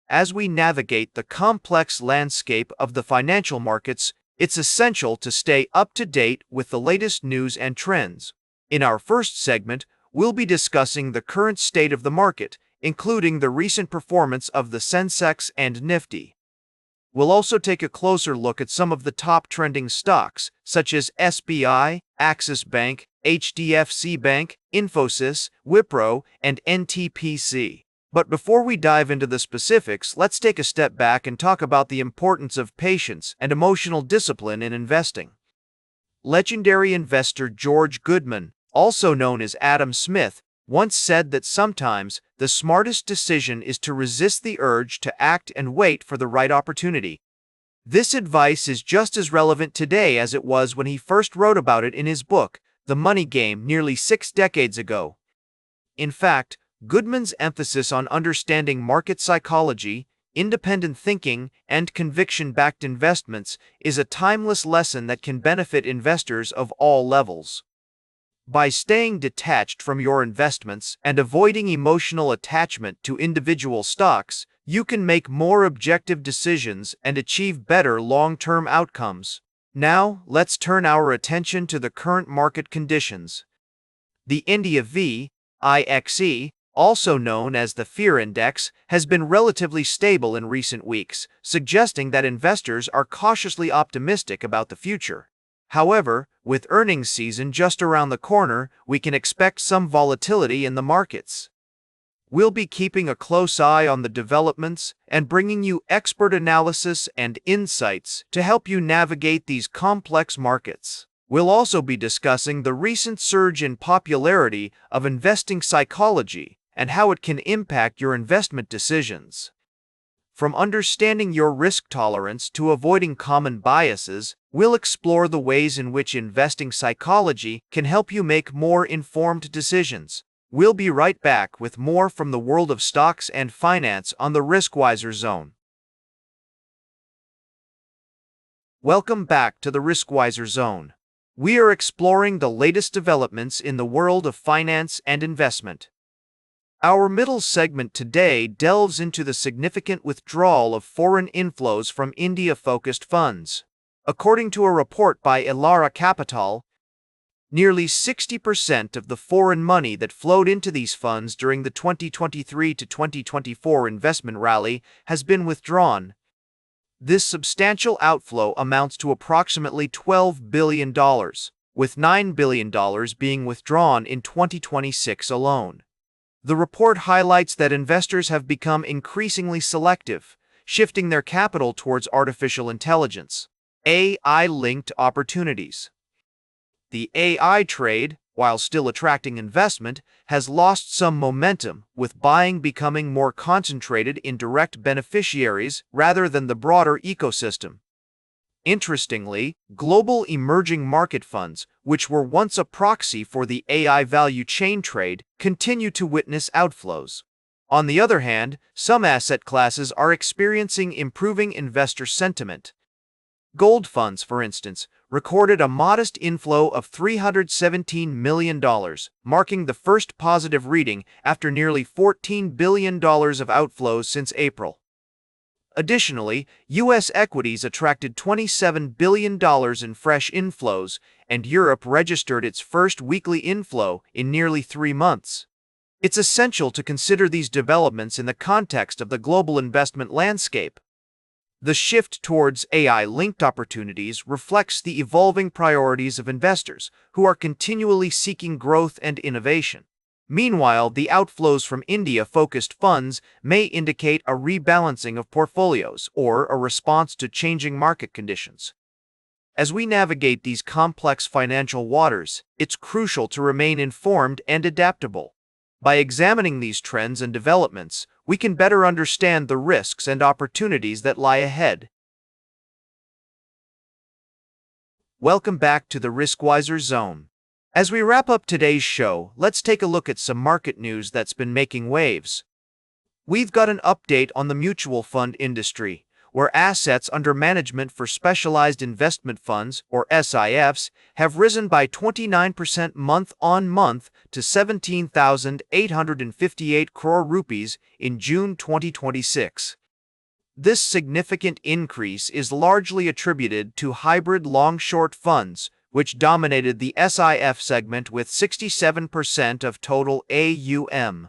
As we navigate the complex landscape of the financial markets, it's essential to stay up to date with the latest news and trends. In our first segment, we'll be discussing the current state of the market, including the recent performance of the Sensex and Nifty. We'll also take a closer look at some of the top trending stocks, such as SBI, Axis Bank, HDFC Bank, Infosys, Wipro, and NTPC. But before we dive into the specifics, let's take a step back and talk about the importance of patience and emotional discipline in investing. Legendary investor George Goodman, also known as Adam Smith, once said that sometimes the smartest decision is to resist the urge to act and wait for the right opportunity. This advice is just as relevant today as it was when he first wrote about it in his book, The Money Game, nearly 6 decades ago. In fact, Goodman's emphasis on understanding market psychology, independent thinking, and conviction-backed investments is a timeless lesson that can benefit investors of all levels. By staying detached from your investments and avoiding emotional attachment to individual stocks, you can make more objective decisions and achieve better long-term outcomes. Now, let's turn our attention to the current market conditions. The India VIX, also known as the Fear Index, has been relatively stable in recent weeks, suggesting that investors are cautiously optimistic about the future. However, with earnings season just around the corner, we can expect some volatility in the markets. We'll be keeping a close eye on the developments and bringing you expert analysis and insights to help you navigate these complex markets. We'll also be discussing the recent surge in popularity of investing psychology and how it can impact your investment decisions. From understanding your risk tolerance to avoiding common biases, we'll explore the ways in which investing psychology can help you make more informed decisions. We'll be right back with more from the world of stocks and finance on the Riskwiser Zone. Welcome back to the Riskwiser Zone. We are exploring the latest developments in the world of finance and investment. Our middle segment today delves into the significant withdrawal of foreign inflows from India-focused funds. According to a report by Elara Capital, nearly 60% of the foreign money that flowed into these funds during the 2023 to 2024 investment rally has been withdrawn. This substantial outflow amounts to approximately $12 billion, with $9 billion being withdrawn in 2026 alone. The report highlights that investors have become increasingly selective, shifting their capital towards artificial intelligence, AI-linked opportunities. The AI trade, while still attracting investment, has lost some momentum, with buying becoming more concentrated in direct beneficiaries rather than the broader ecosystem. Interestingly, global emerging market funds, which were once a proxy for the AI value chain trade, continue to witness outflows. On the other hand, some asset classes are experiencing improving investor sentiment. Gold funds, for instance, recorded a modest inflow of $317 million, marking the first positive reading after nearly $14 billion of outflows since April. Additionally, U.S. equities attracted $27 billion in fresh inflows, and Europe registered its first weekly inflow in nearly 3 months. It's essential to consider these developments in the context of the global investment landscape. The shift towards AI-linked opportunities reflects the evolving priorities of investors, who are continually seeking growth and innovation. Meanwhile, the outflows from India-focused funds may indicate a rebalancing of portfolios or a response to changing market conditions. As we navigate these complex financial waters, it's crucial to remain informed and adaptable. By examining these trends and developments, we can better understand the risks and opportunities that lie ahead. Welcome back to the Riskwiser Zone. As we wrap up today's show, let's take a look at some market news that's been making waves. We've got an update on the mutual fund industry, where assets under management for specialized investment funds, or SIFs, have risen by 29% month-on-month to 17,858 crore rupees in June 2026. This significant increase is largely attributed to hybrid long-short funds, which dominated the SIF segment with 67% of total AUM.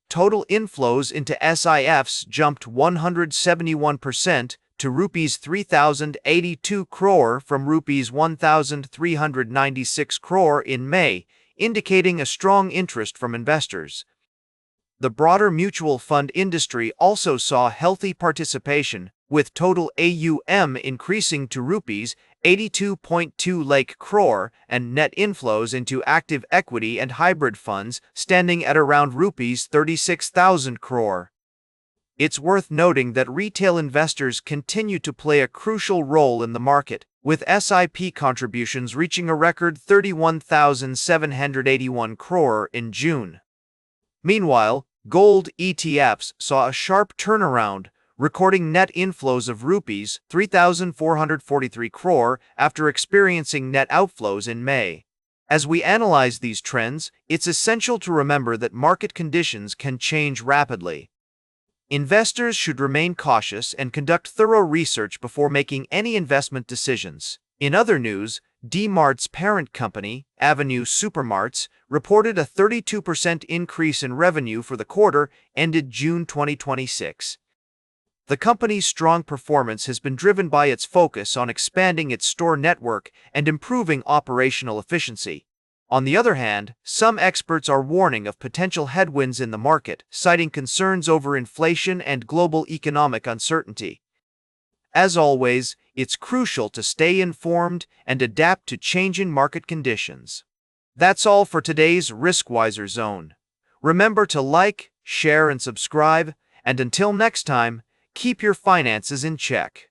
Total inflows into SIFs jumped 171% to Rs 3,082 crore from Rs 1,396 crore in May, indicating a strong interest from investors. The broader mutual fund industry also saw healthy participation, with total AUM increasing to Rs 82.2 lakh crore and net inflows into active equity and hybrid funds standing at around Rs 36,000 crore. It's worth noting that retail investors continue to play a crucial role in the market, with SIP contributions reaching a record 31,781 crore in June. Meanwhile, gold ETFs saw a sharp turnaround, recording net inflows of Rs 3,443 crore after experiencing net outflows in May. As we analyze these trends, it's essential to remember that market conditions can change rapidly. Investors should remain cautious and conduct thorough research before making any investment decisions. In other news, D-Mart's parent company, Avenue Supermarts, reported a 32% increase in revenue for the quarter ended June 2026. The company's strong performance has been driven by its focus on expanding its store network and improving operational efficiency. On the other hand, some experts are warning of potential headwinds in the market, citing concerns over inflation and global economic uncertainty. As always, it's crucial to stay informed and adapt to changing market conditions. That's all for today's Riskwiser Zone. Remember to like, share, and subscribe, and until next time, keep your finances in check.